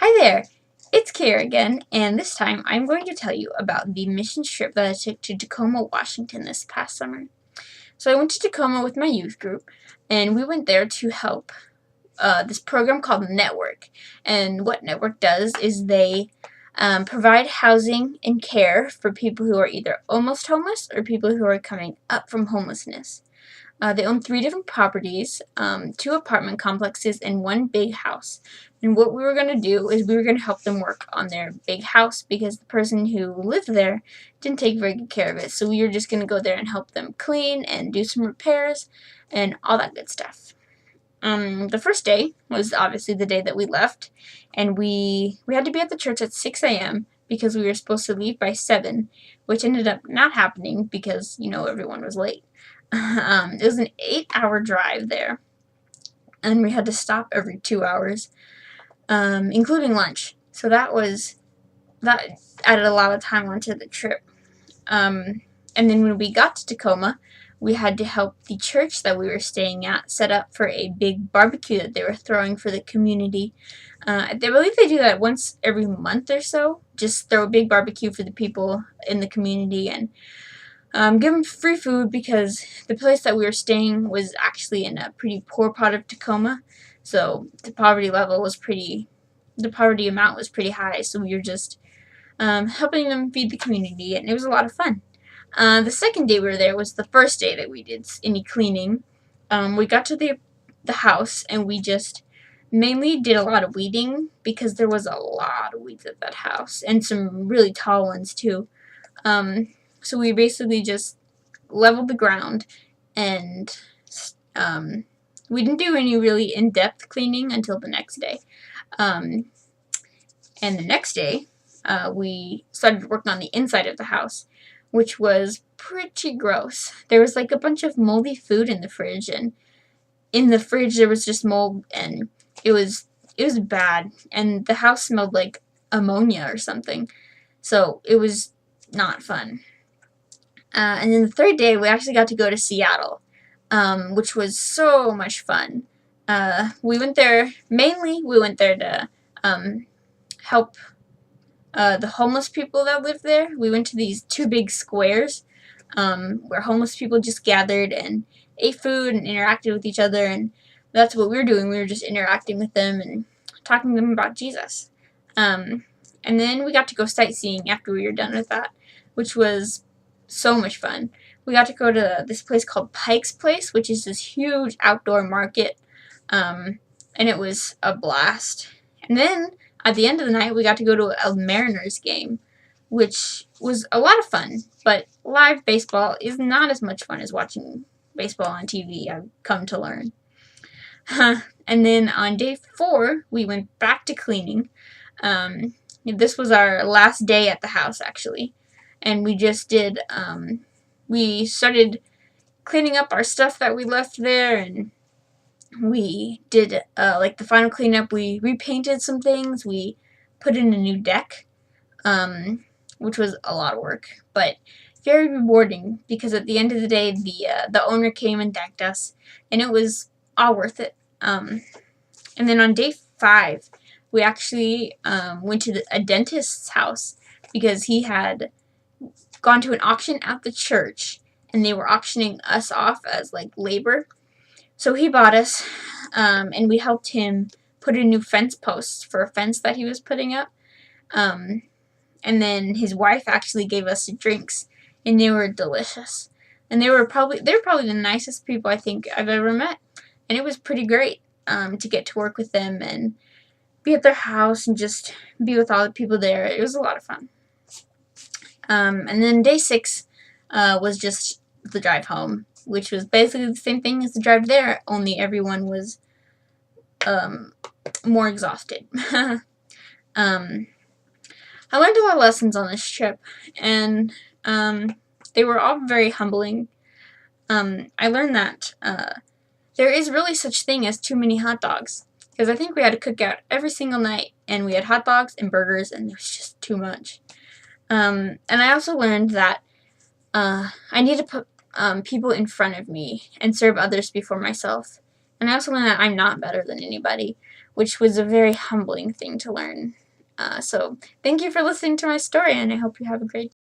Hi there, it's Kara again, and this time I'm going to tell you about the mission trip that I took to Tacoma, Washington this past summer. So I went to Tacoma with my youth group, and we went there to help this program called Network. And what Network does is they provide housing and care for people who are either almost homeless or people who are coming up from homelessness. They own 3 different properties, 2 apartment complexes, and 1 big house. And what we were going to do is we were going to help them work on their big house because the person who lived there didn't take very good care of it. So we were just going to go there and help them clean and do some repairs and all that good stuff. The first day was obviously the day that we left, and we had to be at the church at 6 a.m. because we were supposed to leave by 7, which ended up not happening because, everyone was late. It was an 8-hour drive there, and we had to stop every 2 hours, including lunch. So that added a lot of time onto the trip. And then when we got to Tacoma, we had to help the church that we were staying at set up for a big barbecue that they were throwing for the community. I believe they do that once every month or so. Just throw a big barbecue for the people in the community and give them free food because the place that we were staying was actually in a pretty poor part of Tacoma. So the poverty amount was pretty high. So we were just helping them feed the community, and it was a lot of fun. The second day we were there was the first day that we did any cleaning. We got to the house, and we just mainly did a lot of weeding because there was a lot of weeds at that house, and some really tall ones too. So we basically just leveled the ground, and we didn't do any really in-depth cleaning until the next day. And the next day, we started working on the inside of the house, which was pretty gross. There was like a bunch of moldy food in the fridge, and in the fridge there was just mold, and it was bad, and the house smelled like ammonia or something. So it was not fun. And then the third day, we actually got to go to Seattle, which was so much fun. We went there to help the homeless people that live there. We went to these 2 big squares where homeless people just gathered and ate food and interacted with each other, and that's what we were doing. We were just interacting with them and talking to them about Jesus. And then we got to go sightseeing after we were done with that, which was so much fun. We got to go to this place called Pike's Place, which is this huge outdoor market, and it was a blast. And then at the end of the night, we got to go to a Mariners game, which was a lot of fun, but live baseball is not as much fun as watching baseball on TV, I've come to learn. And then on day 4, we went back to cleaning. This was our last day at the house, actually. And we just did, we started cleaning up our stuff that we left there, and we did, like, the final cleanup. We repainted some things, we put in a new deck, which was a lot of work, but very rewarding, because at the end of the day, the owner came and thanked us, and it was all worth it. And then on day 5, we actually went to a dentist's house because he had gone to an auction at the church, and they were auctioning us off as like labor. So he bought us, and we helped him put in new fence posts for a fence that he was putting up. And then his wife actually gave us drinks, and they were delicious. And they were probably the nicest people I think I've ever met, and it was pretty great to get to work with them and be at their house and just be with all the people there. It was a lot of fun. And then day 6 was just the drive home, which was basically the same thing as the drive there, only everyone was more exhausted. I learned a lot of lessons on this trip, and they were all very humbling. I learned that there is really such thing as too many hot dogs, because I think we had a cookout every single night, and we had hot dogs and burgers, and it was just too much. And I also learned that I need to put people in front of me and serve others before myself. And I also learned that I'm not better than anybody, which was a very humbling thing to learn. So thank you for listening to my story, and I hope you have a great day.